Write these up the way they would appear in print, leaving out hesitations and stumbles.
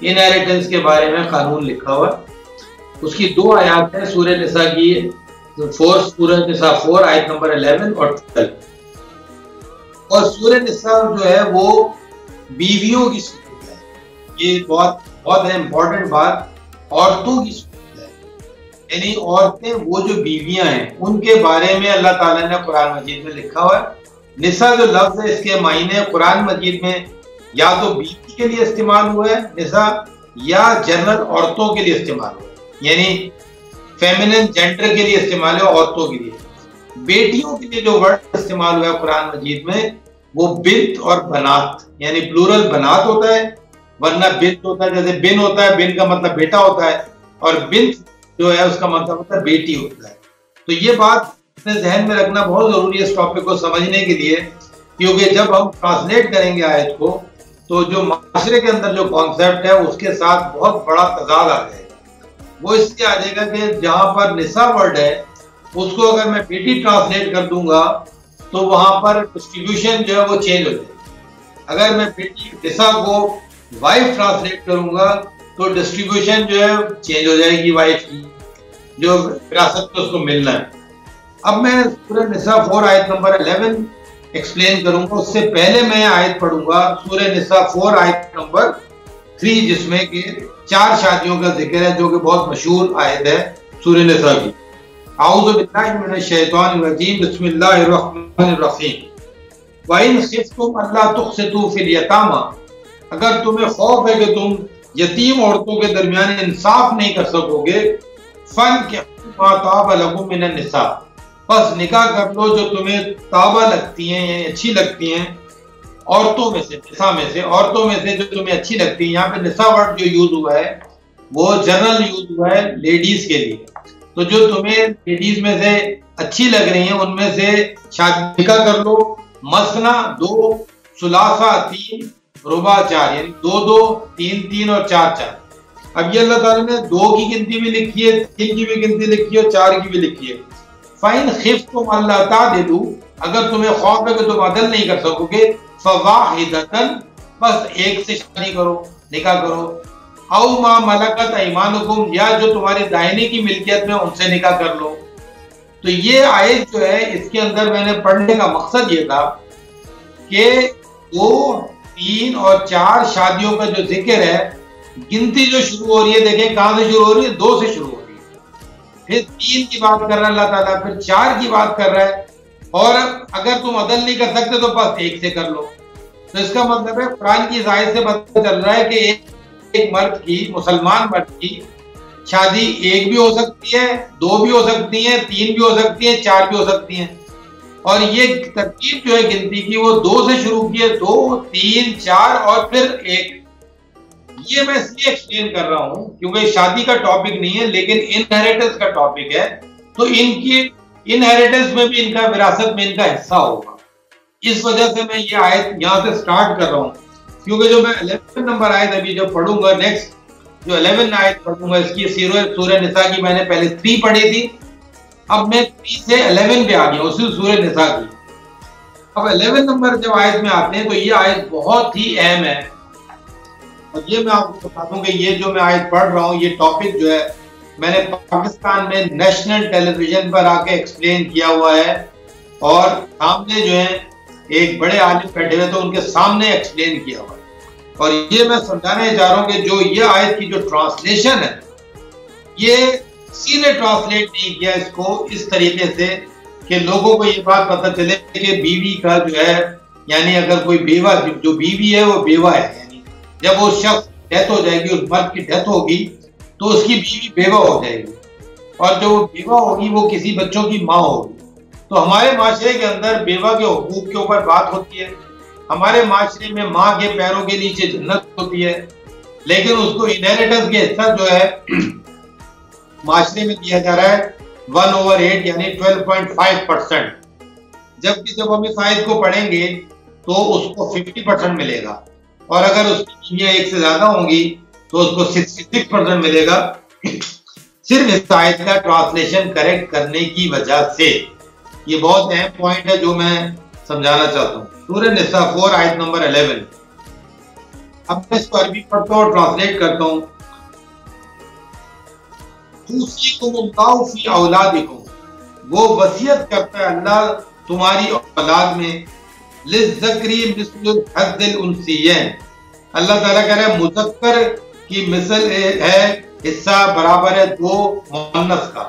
Inheritance کے بارے میں قانون لکھا ہوا. اس کی 2 آیات ہیں سورہ نساء کی، سورہ نساء 4 آیت نمبر 11 اور 12. اور سورہ نساء جو ہے وہ بیویوں کی صورت ہے. یہ بہت امپورٹنٹ بات، عورتوں کی صورت ہے، یعنی عورتیں وہ جو بیویاں ہیں ان کے بارے میں اللہ تعالیٰ نے قرآن مجید میں لکھا ہوا ہے. نساء جو لفظ ہے اس کے معنی قرآن مجید میں یا تو بیوی کے لیے استعمال ہوا ہے نساء، یا جنرل عورتوں کے لیے استعمال ہوا ہے، یعنی فیمینن جینڈر کے لیے استعمال ہے، عورتوں کے لیے. بیٹیوں کے لیے جو ورڈ استعمال ہوا ہے قرآن مجید میں وہ بنت اور بنات، یعنی پلورل بنات ہوتا ہے، ورنہ بنت ہوتا ہے. جیسے بن ہوتا ہے، بن کا مطلب بیٹا ہوتا ہے، اور بنت جو ہے اس کا مطلب ہوتا ہے بیٹی ہوتا ہے. تو یہ بات اپنے ذہن میں رکھنا بہت ضروری ہے اس ٹاپک کو سمجھنے کے لیے، کیونکہ جب ہم ٹرانسلیٹ کریں گے آیت کو تو جو معاشرے کے اندر جو کانسیپٹ ہے اس کے ساتھ بہت بڑا تضاد آ جائے گا. وہ اس لیے آ جائے گا کہ جہاں پر نساء ورڈ ہے اس کو اگر میں بیٹی ٹرانسلیٹ کر دوں گا تو وہاں پر ڈسٹریبیوشن جو ہے وہ چینج ہو جائے گی. اگر میں بیٹی نساء کو وائف ٹرانسلیٹ کروں گا تو ڈسٹریبیوشن جو ہے چینج ہو جائے گی وائف کی، جو وراثت میں اس کو ملنا ہے. اب میں سورہ نساء 4 آیت نمبر 11 ایکسپلین کروں گا. اس سے پہلے میں آیت پڑھوں گا سورہ نساء 4 آیت نمبر 3 جس میں کہ 4 شادیوں کا ذکر ہے جو کہ بہت مشہور آیت ہے سورہ نساء کی. اعوذ باللہ من الشیطان الرجیم بسم اللہ الرحمن الرحیم. وَإِنْ خِفْتُمْ أَلَّا تُقْسِطُوا فِي الْيَتَامَى، اگر تمہیں خوف ہے کہ تم یتیم عورتوں کے درمیان انصاف نہیں کر سکو گے، فَانْكِحُوا مَا طَابَ لَكُم مِّنَ النِّسَاءِ، بس نکاح کر لو جو تمہیں طابہ لگتی ہیں یعنی اچھی لگتی ہیں عورتوں میں سے، نساء میں سے، عورتوں میں سے جو تمہیں اچھی لگتی ہیں. یہاں پہ نساء ورڈ جو یوز ہوا ہے وہ جنرل یوز ہوا ہے لیڈیز کے لیے. تو جو تمہیں لیڈیز میں سے اچھی لگ رہی ہیں ان میں سے شادی نکاح کر لو. مثنا 2، ثلاثہ 3، رباع 4، یعنی 2 2، 3 3 اور 4 4. اب یہ اللہ تعالیٰ نے 2 کی گنتی بھی لکھی ہے، 3 کی بھی گنتی لکھی ہے اور 4 کی بھی لکھی ہے. فَإِنْ خِفْتُمْ أَلَّا تَعْدِلُوا، اگر تمہیں خوف ہے کہ تم عدل نہیں کر سکو گے، فَوَاحِدَةً، بس ایک سے شادی کرو، نکاح کرو. اَوْ مَا مَلَكَتْ أَيْمَانُكُمْ، یا جو تمہاری دائنے کی ملکیت میں ان سے نکاح کر لو. تو یہ آیت جو ہے اس کے اندر میں نے پڑھنے کا مقصد یہ تھا کہ 2 3 اور 4 شادیوں کا جو ذکر ہے، گنتی جو شروع ہو رہی ہے، دیکھیں کہاں سے شروع ہو رہی ہے، 2 سے شروع ہو رہی ہے، پھر 3 کی بات کر رہا ہے اللہ تعالیٰ، پھر 4 کی بات کر رہا ہے، اور اگر تم عدل نہیں کر سکتے تو بس ایک سے کر لو. تو اس کا مطلب ہے قرآن کی آیت سے پتہ چل رہا ہے کہ ایک مرد کی، مسلمان مرد کی شادی 1 بھی ہو سکتی ہے، 2 بھی ہو سکتی ہیں، 3 بھی ہو سکتی ہیں، 4 بھی ہو سکتی ہیں. اور یہ ترتیب جو ہے گنتی کی وہ 2 سے شروع کی ہے، 2 3 4 اور پھر 1. یہ میں اس لیے ایکسپلین کر رہا ہوں کیونکہ شادی کا ٹاپک نہیں ہے لیکن انہیریٹنس کا ٹاپک ہے. تو ان کی انہیریٹنس میں بھی ان کا وراثت میں ان کا حصہ ہوگا. اس وجہ سے میں یہ آیت یہاں سے سٹارٹ کر رہا ہوں، کیونکہ جو میں 11 نمبر آیت ابھی جو پڑھوں گا، نیکسٹ جو 11 آیت پڑھوں گا، اس کی سورہ نساء کی میں نے پہلے 3 پڑھی تھی، اب میں 3 سے 11 پہ آ گیا اسی سورہ نساء کی. اب 11 نمبر جب آیت میں آتے ہیں تو یہ آیت بہت ہی اہم ہے. اور یہ میں آپ کو بتا دوں کہ یہ جو میں آیت پڑھ رہا ہوں، یہ ٹاپک جو ہے میں نے پاکستان میں نیشنل ٹیلی ویژن پر آ کے ایکسپلین کیا ہوا ہے، اور سامنے جو ہے ایک بڑے عالم بیٹھے ہوئے تو ان کے سامنے ایکسپلین کیا ہوا ہے. اور یہ میں سمجھانے جا رہا ہوں کہ جو یہ آیت کی جو ٹرانسلیشن ہے، یہ کسی نے ٹرانسلیٹ نہیں کیا اس کو اس طریقے سے کہ لوگوں کو یہ بات پتہ چلے کہ بیوی کا جو ہے، یعنی اگر کوئی بیوہ، جو بیوی ہے وہ بیوہ ہے، یعنی جب وہ شخص ڈیتھ ہو جائے گی، اس مرد کی ڈیتھ ہوگی تو اس کی بیوی بیوہ ہو جائے گی، اور جو وہ بیوہ ہوگی وہ کسی بچوں کی ماں ہوگی. تو ہمارے معاشرے کے اندر بیوہ کے حقوق کے اوپر بات ہوتی ہے. ہمارے معاشرے میں ماں کے پیروں کے نیچے جنت ہوتی ہے، لیکن اس کو انہیریٹنس کے حصہ جو ہے معاشرے میں دیا جا رہا ہے 1/8 یعنی 12.5%. جبکہ جب ہم اس آیت کو پڑھیں گے تو اس کو 50% ملے گا، اور اگر اس کی بیویاں 1 سے زیادہ ہوں گی تو اس کو 66% ملے گا، صرف اس آیت کا ٹرانسلیشن کریکٹ کرنے کی وجہ سے. یہ بہت اہم پوائنٹ ہے جو میں سمجھانا چاہتا ہوں. سورہ نساء 4 آیت نمبر 11. اب میں اس کو عربی پڑھتا ہوں اور ٹرانسلیٹ کرتا ہوں. یوصیکم اللہ فی اولادکم, وہ وصیت کرتا ہے اللہ تمہاری اولاد میں, للذکری مثل حظ الانثیین, اللہ تعالیٰ کہہ رہا ہے مذکر کی مثل ہے حصہ برابر ہے دو مؤنث کا.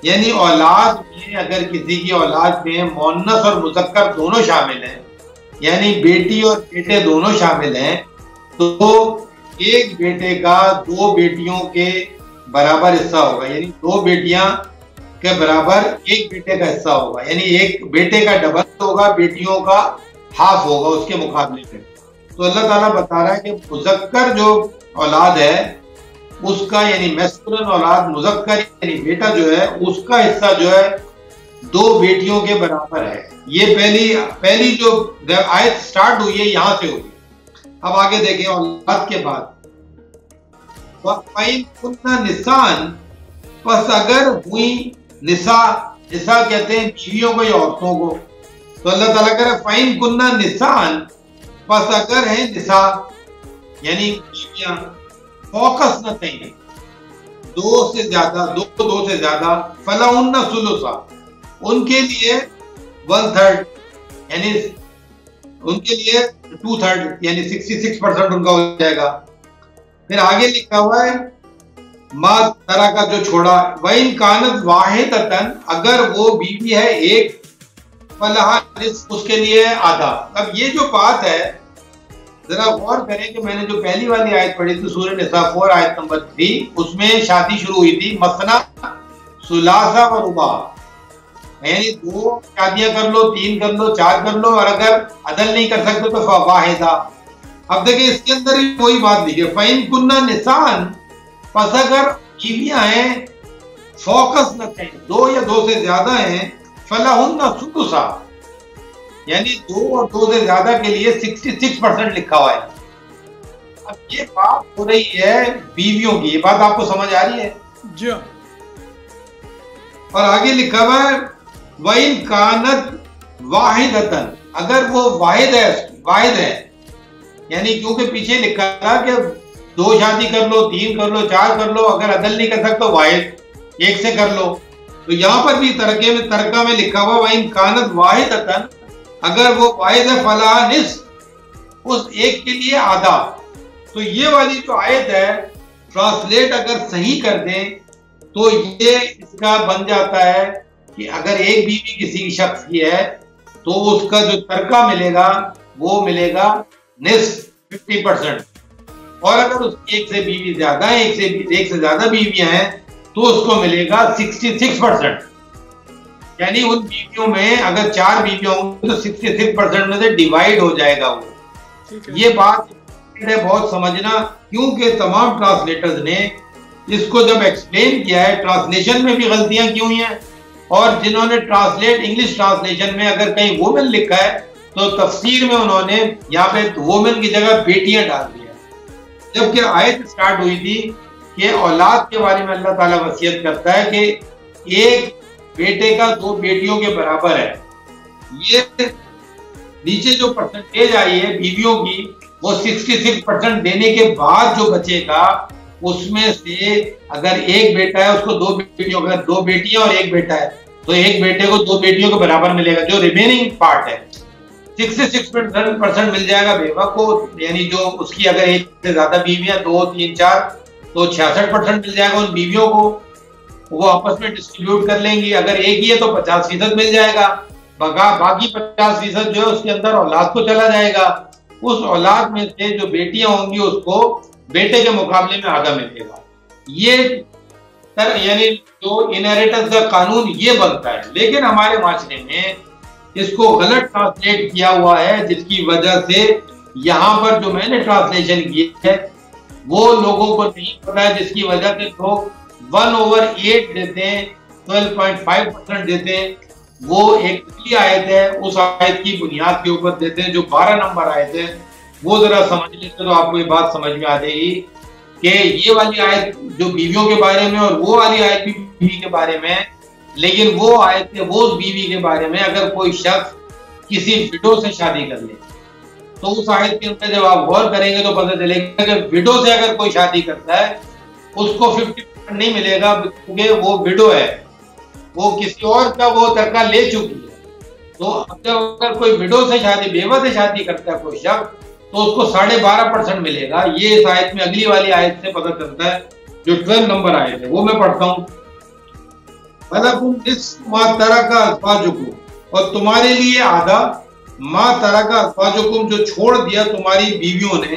یعنی اولاد میں اگر کسی کی اولاد میں مؤنث اور مذکر دونوں شامل ہیں, یعنی بیٹی اور بیٹے دونوں شامل ہیں, تو ایک بیٹے کا دو بیٹیوں کے برابر حصہ ہوگا, یعنی دو بیٹیاں کے برابر ایک بیٹے کا حصہ ہوگا, یعنی ایک بیٹے کا ڈبل ہوگا, بیٹیوں کا ہاف ہوگا اس کے مقابلے میں. تو اللہ تعالیٰ بتا رہا ہے کہ مذکر جو اولاد ہے اس کا, یعنی میسکولن اولاد مذکر یعنی بیٹا جو ہے, اس کا حصہ جو ہے دو بیٹیوں کے برابر ہے. یہ پہلی جو آیت سٹارٹ ہوئی ہے یہاں سے ہوئی. اب آگے دیکھیں اولاد کے بعد, فَإِن كُنَّ نِسَاءً, پس اگر ہوئی نساء, نساء کہتے ہیں بیویوں کو یا عورتوں کو, تو اللہ تعالیٰ کہہ رہا ہے فَإِن كُنَّ نِسَاءً, پس اگر ہیں نساء یعنی بیویاں, فوقس نہ تھیں دو سے زیادہ, دو سے زیادہ, فَلَهُنَّ ثُلُثًا, ان کے لیے 1/3 یعنی ان کے لیے 2/3 یعنی 66% ان کا ہو جائے گا. پھر آگے لکھا ہوا ہے ما طرح کا جو چھوڑا, وَإِن كَانَتْ وَاحِدَةً, اگر وہ بیوی ہے ایک, فَلَهَا نِصْفُ, اس کے لیے آدھا. اب یہ جو بات ہے ذرا غور کریں کہ میں نے جو پہلی والی آیت پڑھی تھی سورہ نساء 4 آیت نمبر 3, اس میں شادی شروع ہوئی تھی مثنا ثلاثہ و رباع, یعنی 2 شادیاں کر لو, 3 کر لو, 4 کر لو, اور اگر عدل نہیں کر سکتے تو واحدہ. اب دیکھیں اس کے اندر بھی کوئی بات نہیں ہے, فَإِن كُنَّ نِسَاءً, پس اگر بیویاں ہیں فوکس نہ تھیں, 2 یا 2 سے زیادہ ہیں, فَلَهُنَّ ثُلُثًا, یعنی 2 اور 2 سے زیادہ کے لیے 66% لکھا ہوا ہے. اب یہ بات ہو رہی ہے بیویوں کی, یہ بات آپ کو سمجھ آ رہی ہے؟ جی. اور آگے لکھا ہوا ہے وَإِن كَانَتْ وَاحِدَةً, اگر وہ واحد ہے, یعنی کیونکہ پیچھے لکھا تھا کہ 2 شادی کر لو, 3 کر لو, 4 کر لو, اگر عدل نہیں کر سکتے واحد ایک سے کر لو. تو یہاں پر بھی ترکہ میں لکھا ہوا وَإِن كَانَتْ وَاحِدَةً, اگر وہ واحد ہے فَلَهَا نِصْفُ, اس ایک کے لیے آدھا. تو یہ والی جو آیت ہے ٹرانسلیٹ اگر صحیح کر دیں تو یہ اس کا بن جاتا ہے کہ اگر ایک بیوی کسی شخص کی ہے تو اس کا جو ترکہ ملے گا وہ ملے گا نصف 50%, اور اگر اس کی ایک سے بیوی زیادہ ہے, ایک سے زیادہ بیویاں ہیں, تو اس کو ملے گا 66%. یعنی ان بیویوں میں اگر 4 بیویاں ہوں گی تو 66% میں سے ڈیوائیڈ ہو جائے گا وہ. یہ بات ہے بہت سمجھنا, کیونکہ تمام ٹرانسلیٹرز نے اس کو جب ایکسپلین کیا ہے, ٹرانسلیشن میں بھی غلطیاں کی ہوئی ہیں, اور جنہوں نے انگلش ٹرانسلیشن میں اگر کہیں وومن لکھا ہے تو تفسیر میں انہوں نے یہاں پہ وومن کی جگہ بیٹیاں ڈال دیا, جبکہ آیت سٹارٹ ہوئی تھی کہ اولاد کے بارے میں اللہ تعالیٰ وصیت کرتا ہے کہ ایک بیٹے کا 2 بیٹیوں کے برابر ہے. یہ نیچے جو پرسنٹیج آئی ہے بیویوں کی وہ 66% دینے کے بعد جو بچے گا اس میں سے اگر ایک بیٹا ہے اس کو 2 بیٹیوں کا, 2 بیٹیاں اور ایک بیٹا ہے تو ایک بیٹے کو 2 بیٹیوں کے برابر ملے گا. جو ریمیننگ پارٹ ہے 66% مل جائے گا بیوہ کو, یعنی جو اس کی اگر ایک سے زیادہ بیویاں 2, 3, 4 تو 66% مل جائے گا ان بیویوں کو, وہ آپس میں ڈسٹریبیوٹ کر لیں گی. اگر ایک ہی ہے تو 50% مل جائے گا, باقی 50% جو ہے اس کے اندر اولاد کو چلا جائے گا. اس اولاد میں سے جو بیٹیاں ہوں گی اس کو بیٹے کے مقابلے میں آدھا ملے گا. یہ یعنی جو انہیریٹنس کا قانون یہ بنتا ہے, لیکن ہمارے معاشرے میں اس کو غلط ٹرانسلیٹ کیا ہوا ہے, جس کی وجہ سے یہاں پر جو میں نے ٹرانسلیشن کی ہے وہ لوگوں کو نہیں پتا ہے, جس کی وجہ سے لوگ 1/8 دیتے ہیں, 12.5% دیتے ہیں. وہ ایک آیت ہے, اس آیت کی بنیاد کے اوپر دیتے ہیں جو 12 نمبر آیت ہے. وہ ذرا سمجھ لیتے تو آپ کو یہ بات سمجھ میں آ جائے گی کہ یہ والی آیت جو بیویوں کے بارے میں اور وہ والی آیت بھی بیوی کے بارے میں, لیکن وہ آیت وہ بیوی کے بارے میں اگر کوئی شخص کسی وڈو سے شادی کر لے تو اس آیت کے اندر جب آپ غور کریں گے تو پتہ چلے گا کہ وڈو سے اگر کوئی شادی کرتا ہے اس کو 50% نہیں ملے گا، کیونکہ وہ وڈو ہے، وہ کسی اور کا وہ ترکہ لے چکی ہے۔ تو اب جب اگر کوئی وڈو سے شادی، بیوہ سے شادی کرتا ہے کوئی شخص، تو اس کو 12.5% ملے گا۔ یہ اس آیت میں اگلی والی آیت سے پتہ چلتا ہے، جو 12 نمبر آیت ہے، وہ میں پڑھتا ہوں۔ وَلَكُمْ نِصْفُ مَا تَرَكَ أَزْوَاجُكُمْ، اور تمہارے لیے آدھا، ما ترک ازواجکم، جو چھوڑ دیا تمہاری بیویوں نے،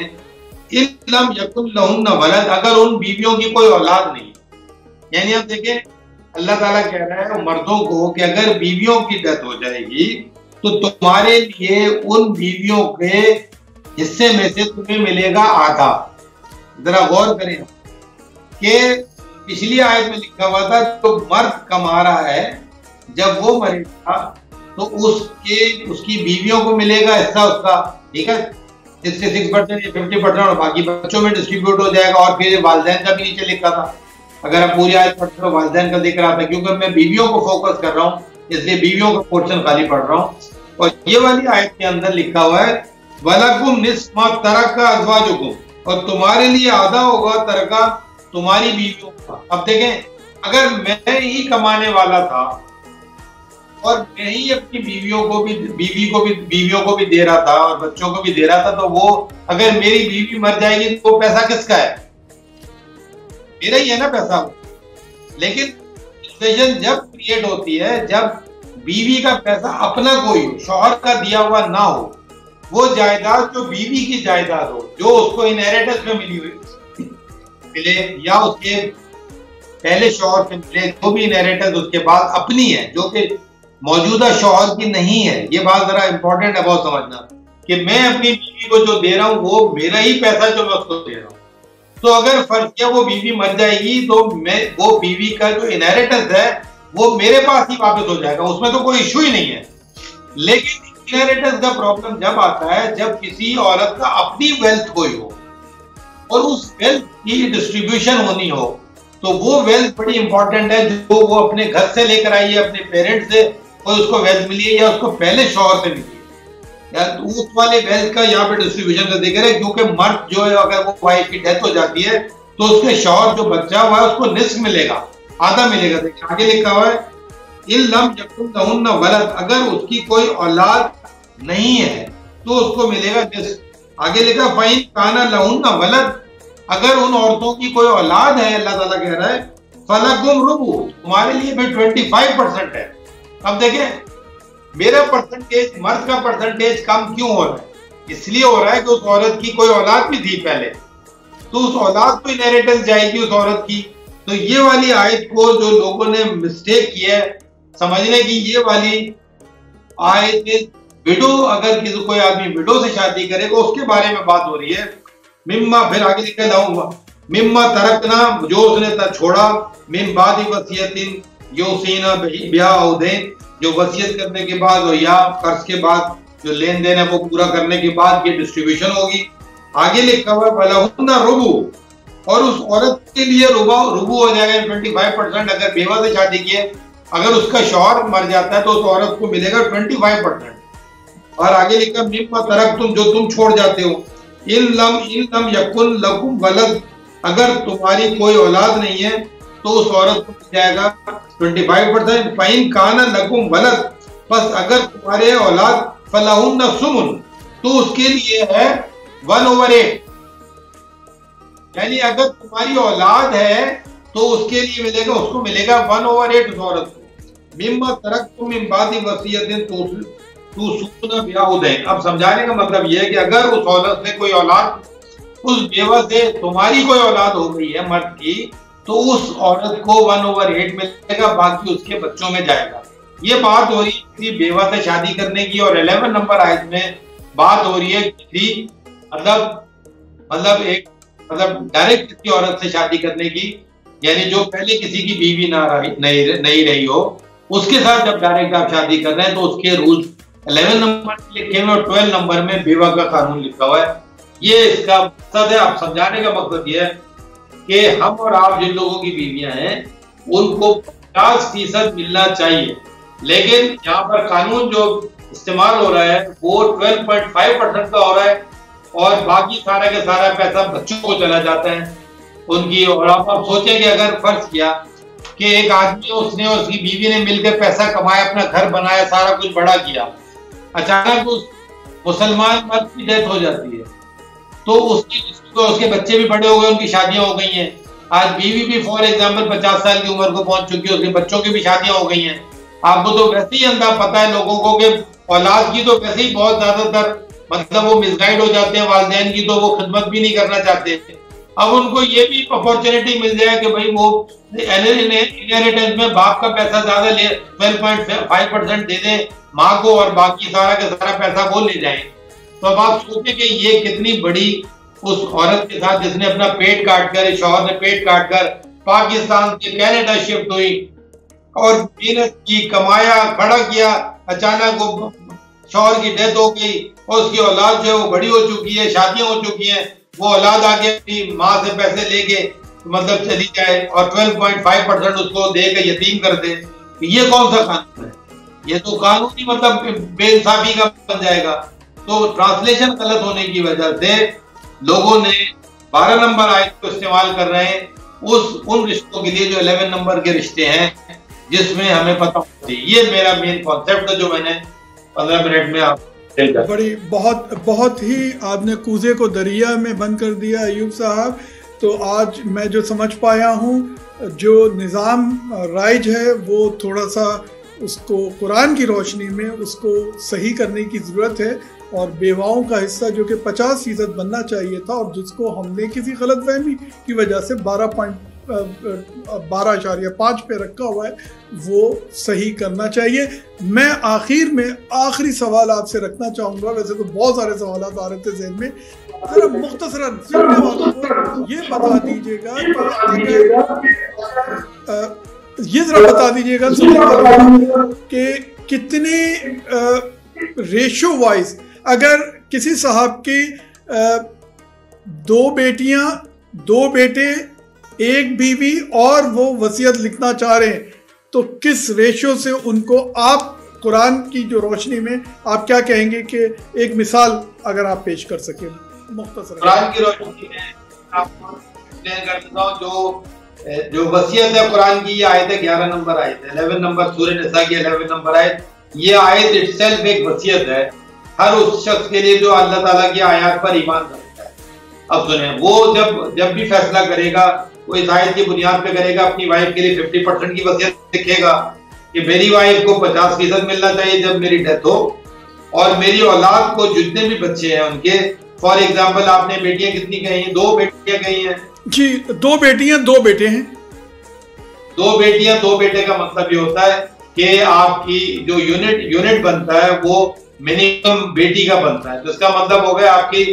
ان لم یکن لہن ولد، اگر ان بیویوں کی کوئی اولاد نہیں۔ یعنی اب دیکھیں اللہ تعالیٰ کہہ رہا ہے مردوں کو کہ اگر بیویوں کی ڈیتھ ہو جائے گی تو تمہارے لیے ان بیویوں کے حصے میں سے تمہیں ملے گا آدھا۔ ذرا غور کریں کہ پچھلی آیت میں لکھا ہوا تھا جو مرد کما رہا ہے جب وہ مرے گا تو اس کی بیویوں کو ملے گا حصہ اس کا، ٹھیک ہے، 66% یا 50%، اور باقی بچوں میں ڈسٹریبیوٹ ہو جائے گا۔ اور پھر والدین کا بھی نیچے لکھا تھا، اگر آپ پوری آیت پڑھتے ہو والدین کا ذکر آتا ہے، کیونکہ میں بیویوں کو فوکس کر رہا ہوں اس لیے بیویوں کا پورشن خالی پڑھ رہا ہوں۔ اور یہ والی آیت کے اندر لکھا ہوا ہے وَلَكُمْ نِصْفُ مَا تَرَكَ أَزْوَاجُكُمْ، اور تمہارے لیے آدھا ہوگا ترکہ تمہاری بیویوں کا۔ اب دیکھیں اگر میں ہی کمانے والا تھا اور میں ہی اپنی بیویوں کو بھی دے رہا تھا اور بچوں کو بھی دے رہا تھا، تو وہ اگر میری بیوی مر جائے گی تو وہ پیسہ کس کا ہے؟ میرا ہی ہے نا پیسہ۔ لیکن سچویشن جب کریٹ ہوتی ہے جب بیوی کا پیسہ اپنا کوئی ہو، شوہر کا دیا ہوا نہ ہو، وہ جائیداد جو بیوی کی جائیداد ہو، جو اس کو انہیریٹنس میں ملی ہوئی ملے یا اس کے پہلے شوہر سے ملے، جو بھی انہیریٹنس اس کے بعد اپنی ہے، جو کہ موجودہ شوہر کی نہیں ہے۔ یہ بات ذرا امپورٹنٹ ہے بہت سمجھنا، کہ میں اپنی بیوی کو جو دے رہا ہوں وہ میرا ہی پیسہ جو میں اس کو دے رہا ہوں۔ تو اگر فرض کیا وہ بیوی مر جائے گی تو وہ بیوی کا جو انہیریٹنس ہے وہ میرے پاس ہی واپس ہو جائے گا، اس میں تو کوئی ایشو ہی نہیں ہے۔ لیکن انہیریٹنس کا پرابلم جب آتا ہے جب کسی عورت کا اپنی ویلتھ کوئی ہو اور اس ویلتھ کی ڈسٹریبیوشن ہونی ہو، تو وہ ویلتھ بڑی امپورٹنٹ ہے جو وہ اپنے گھر سے لے کر آئی ہے، اپنے پیرنٹ سے کوئی اس کو ویلتھ ملی ہے یا اس کو پہلے شوہر سے ملی ہے، یا اس والے ویلتھ کا یہاں پہ ڈسٹریبیوشن کا ذکر ہے، کیونکہ مرد جو ہے اگر وہ وائف کی ڈیتھ ہو جاتی ہے تو اس کے شوہر جو بچہ ہوا ہے اس کو نصف ملے گا، آدھا ملے گا۔ دیکھیں آگے لکھا ہوا ہے ان لم یکن لہن ولد، اگر اس کی کوئی اولاد نہیں ہے تو اس کو ملے گا نصف۔ آگے لکھا فَإِن كَانَ لَهُنَّ ولد، اگر ان عورتوں کی کوئی اولاد ہے، اللہ تعالیٰ کہہ رہا ہے فَلَكُمْ رُبُعُ، تمہارے لیے بھی 25% ہے۔ اب دیکھیں میرا پرسنٹیج، مرد کا پرسنٹیج کم کیوں ہو رہا ہے؟ اس لیے ہو رہا ہے کہ اس عورت کی کوئی اولاد بھی تھی پہلے، تو اس اولاد کو انہیریٹنس جائے گی اس عورت کی۔ تو یہ والی آیت کو جو لوگوں نے مسٹیک کی ہے سمجھنے کی، یہ والی آیت وڈو، اگر کسی کوئی آدمی وڈو سے شادی کرے گا اس کے بارے میں بات ہو رہی ہے۔ مما، پھر آگے لکھا لاؤں گا مما ترکنا، جو اس نے چھوڑا، من بعد وصیت یوصینا بہا او دین، جو وصیت کرنے کے بعد اور یا قرض کے بعد جو لین دین ہے وہ پورا کرنے کے بعد یہ ڈسٹریبیوشن ہوگی۔ آگے لکھا ہوا فلہن ربع، اور اس عورت کے لیے ربع ہو جائے گا 25%۔ اگر بیوہ سے شادی کی ہے، اگر اس کا شوہر مر جاتا ہے تو اس عورت کو ملے گا 25%۔ اور آگے لکھا مما ترکتم، جو تم چھوڑ جاتے ہو، ان لم یکن لکم ولد، اگر تمہاری کوئی اولاد نہیں ہے تو اس عورت کو مل جائے گا 25%۔ فَإِن كَانَ لَكُمْ وَلَدٌ، پس اگر تمہارے اولاد فَلَهُنَّ الثُّمُنُ، تو اس کے لیے ہے 1/8، یعنی اگر تمہاری اولاد ہے تو اس کے لیے ملے گا، اس کو ملے گا 1/8 اس عورت کو۔ مما ترکتم من بعد وصیت توصون بہا او دین، اب سمجھانے کا مطلب یہ ہے کہ اگر اس عورت سے کوئی اولاد، اس بیوہ سے تمہاری کوئی اولاد ہو گئی ہے مرد کی، تو اس عورت کو 1/8 ملے گا، باقی اس کے بچوں میں جائے گا۔ یہ بات ہو رہی ہے کسی بیوہ سے شادی کرنے کی، اور 11 نمبر آیت میں بات ہو رہی ہے کسی مطلب ڈائریکٹ کسی عورت سے شادی کرنے کی، یعنی جو پہلے کسی کی بیوی نہیں رہی ہو، اس کے ساتھ جب ڈائریکٹ آپ شادی کر رہے ہیں تو اس کے رولز 11 نمبر لکھے ہوئے اور 12 نمبر میں بیوہ کا قانون لکھا ہوا ہے۔ یہ اس کا مقصد ہے، آپ سمجھانے کا مقصد یہ ہے کہ ہم اور آپ جن لوگوں کی بیویاں ہیں ان کو 50% ملنا چاہیے، لیکن یہاں پر قانون جو استعمال ہو رہا ہے وہ 12.5% کا ہو رہا ہے، اور باقی سارا کا سارا پیسہ بچوں کو چلا جاتا ہے ان کی. اور آپ سوچیں کہ اگر فرض کیا کہ ایک آدمی اس نے اور اس کی بیوی نے مل کے پیسہ کمایا، اپنا گھر بنایا، سارا کچھ بڑا کیا، اچانک اس مسلمان مرد کی ڈیتھ ہو جاتی ہے تو اس کے بچے بھی بڑے ہو گئے، ان کی شادیاں ہو گئی ہیں. آج بیوی بھی فار ایگزامپل 50 سال کی عمر کو پہنچ چکی ہے، اس کے بچوں کی بھی شادیاں ہو گئی ہیں. آپ کو تو ویسے ہی اندازہ پتا ہے لوگوں کو کہ اولاد کی تو ویسے ہی بہت زیادہ تر مطلب وہ مس گائیڈ ہو جاتے ہیں، والدین کی تو وہ خدمت بھی نہیں کرنا چاہتے. اب ان کو یہ بھی اپورچونٹی مل جائے کہ بھائی وہ انہیریٹنس میں باپ کا پیسہ زیادہ لے 12.5% دے دیں ماں کو، اور باقی سارا کا سارا پیسہ وہ لے جائیں. تو اب آپ سوچیں کہ یہ کتنی بڑی اس عورت کے ساتھ جس نے اپنا پیٹ کاٹ کر، شوہر نے پیٹ کاٹ کر پاکستان سے کینیڈا شفٹ ہوئی اور محنت کی، کمایا، کھڑا کیا، اچانک وہ شوہر کی ڈیتھ ہو گئی اور اس کی اولاد جو ہے وہ بڑی ہو چکی ہے، شادیاں ہو چکی ہیں، وہ اولاد آگے اپنی ماں سے پیسے لے کے مطلب چلی جائے اور 12.5% اس کو دے کے یتیم کر دے. یہ کون سا قانون ہے؟ یہ تو قانونی مطلب بے انصافی کا بن جائے گا. تو ٹرانسلیشن غلط ہونے کی وجہ سے لوگوں نے 12 نمبر آیت کو استعمال کر رہے ہیں ان رشتوں کے لیے جو 11 نمبر کے رشتے ہیں جس میں ہمیں پتہ ہوتی. یہ میرا مین کانسیپٹ ہے جو میں نے 15 منٹ میں آپ بڑی بہت ہی آپ نے کوزے کو دریا میں بند کر دیا ایوب صاحب. تو آج میں جو سمجھ پایا ہوں جو نظام رائج ہے وہ تھوڑا سا اس کو قرآن کی روشنی میں اس کو صحیح کرنے کی ضرورت ہے، اور بیواؤں کا حصہ جو کہ 50% بننا چاہیے تھا اور جس کو ہم نے کسی غلط فہمی کی وجہ سے 12.5 پہ رکھا ہوا ہے وہ صحیح کرنا چاہیے. میں آخر میں آخری سوال آپ سے رکھنا چاہوں گا، ویسے تو بہت سارے سوالات آ رہے تھے ذہن میں، ذرا مختصراً سننے والوں کو یہ بتا دیجیے گا یہ ذرا بتا دیجیے گا سننے والوں کو کہ کتنے ریشو وائز اگر کسی صاحب کی 2 بیٹیاں 2 بیٹے 1 بیوی اور وہ وصیت لکھنا چاہ رہے ہیں تو کس ریشو سے ان کو آپ قرآن کی جو روشنی میں آپ کیا کہیں گے کہ ایک مثال اگر آپ پیش کر سکیں مختصر؟ قرآن کی روشنی میں آپ کو ایکسپلین کر دیتا ہوں جو وصیت ہے قرآن کی، یہ آیت ہے 11 نمبر آیت ہے، 11 نمبر سورہ نساء کی 11 نمبر آیت. یہ آیت اٹ سیلف ایک وصیت ہے ہر اس شخص کے لیے جو اللہ تعالیٰ کی آیات پر ایمان رکھتا ہے. اب سنیں، وہ جب بھی فیصلہ کرے گا وہ اس آیت کی بنیاد پہ کرے گا. اپنی وائف کے لیے 50% کی وصیت لکھے گا کہ میری وائف کو 50% ملنا چاہیے جب میری ڈیتھ ہو، اور میری اولاد کو جتنے بھی بچے ہیں ان کے، فار ایگزامپل آپ نے بیٹیاں کتنی کہی ہیں؟ 2 بیٹیاں کہی ہیں جی. 2 بیٹیاں 2 بیٹے ہیں. 2 بیٹیاں 2 بیٹے کا مطلب یہ ہوتا ہے کہ آپ کی جو یونٹ بنتا ہے وہ منیمم بیٹی کا بنتا ہے. تو اس کا مطلب ہو گیا آپ کی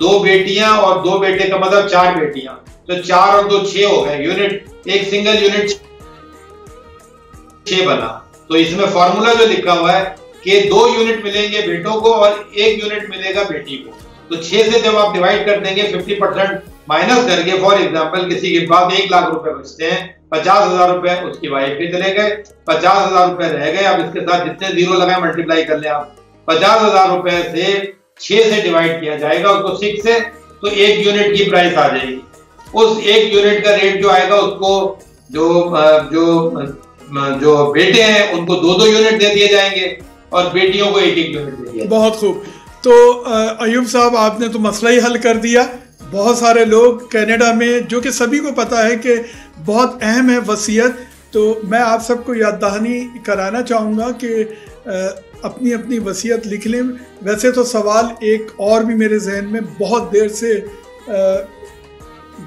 2 بیٹیاں اور 2 بیٹے کا مطلب 4 بیٹیاں، تو 4 اور 2 6 ہو گئے. یونٹ ایک سنگل یونٹ 6 بنا. تو اس میں فارمولا جو لکھا ہوا ہے کہ 2 یونٹ ملیں گے بیٹوں کو اور 1 یونٹ ملے گا بیٹی کو. تو 6 سے جب آپ ڈیوائڈ کر دیں گے 50% مائنس کر کے، فار ایگزامپل کسی کے پاس 1 لاکھ روپے بچتے ہیں، 50,000 روپے اس کی وائف کے چلے گئے، 50,000 روپے رہ گئے. اب اس کے ساتھ جتنے زیرو لگائیں ملٹیپلائی کر لیں آپ. 50,000 روپے سے 6 سے ڈیوائڈ کیا جائے گا اس کو 6 سے، تو 1 یونٹ کی پرائس آ جائے گی. اس 1 یونٹ کا ریٹ جو آئے گا اس کو جو بیٹے ہیں ان کو 2 یونٹ دے دیے جائیں گے اور بیٹیوں کو 1 یونٹ دے دیا. بہت خوب. تو ایوب صاحب آپ نے تو مسئلہ ہی حل کر دیا. بہت سارے لوگ کینیڈا میں جو کہ سبھی کو پتہ ہے کہ بہت اہم ہے وصیت، تو میں آپ سب کو یاد دہانی کرانا چاہوں گا کہ اپنی اپنی وصیت لکھ لیں. ویسے تو سوال ایک اور بھی میرے ذہن میں بہت دیر سے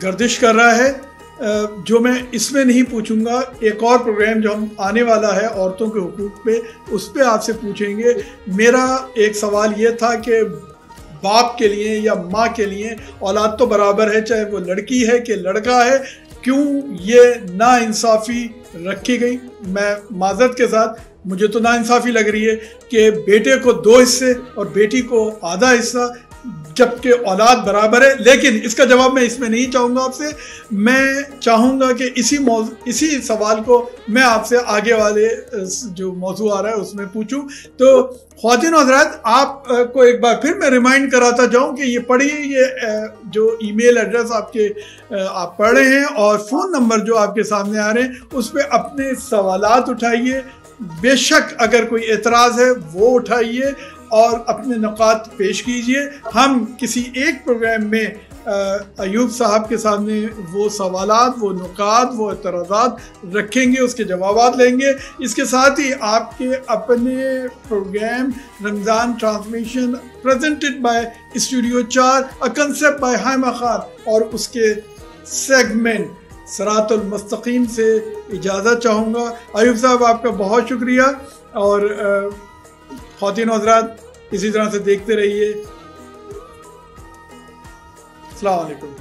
گردش کر رہا ہے جو میں اس میں نہیں پوچھوں گا. ایک اور پروگرام جو ہم آنے والا ہے عورتوں کے حقوق پہ، اس پہ آپ سے پوچھیں گے. میرا ایک سوال یہ تھا کہ باپ کے لیے یا ماں کے لیے اولاد تو برابر ہے، چاہے وہ لڑکی ہے کہ لڑکا ہے، کیوں یہ ناانصافی رکھی گئی؟ میں معذرت کے ساتھ مجھے تو ناانصافی لگ رہی ہے کہ بیٹے کو 2 حصے اور بیٹی کو آدھا حصہ. جبکہ اولاد برابر ہے. لیکن اس کا جواب میں اس میں نہیں چاہوں گا آپ سے. میں چاہوں گا کہ اسی سوال کو میں آپ سے آگے والے جو موضوع آ رہا ہے اس میں پوچھوں. تو خواتین و حضرات آپ کو ایک بار پھر میں ریمائنڈ کراتا جاؤں کہ یہ پڑھیے, یہ جو ای میل ایڈریس آپ پڑھ رہے ہیں اور فون نمبر جو آپ کے سامنے آ رہے ہیں اس پہ اپنے سوالات اٹھائیے. بے شک اگر کوئی اعتراض ہے وہ اٹھائیے اور اپنے نکات پیش کیجئے. ہم کسی ایک پروگرام میں ایوب صاحب کے سامنے وہ سوالات, وہ نکات, وہ اعتراضات رکھیں گے, اس کے جوابات لیں گے. اس کے ساتھ ہی آپ کے اپنے programme Ramzan transmission presented by studio 4 A concept by Haima Khan اور اس کے سیگمنٹ صراط المستقیم سے اجازت چاہوں گا. ایوب صاحب آپ کا بہت شکریہ, اور خواتین و حضرات اسی طرح سے دیکھتے رہیے. السلام علیکم.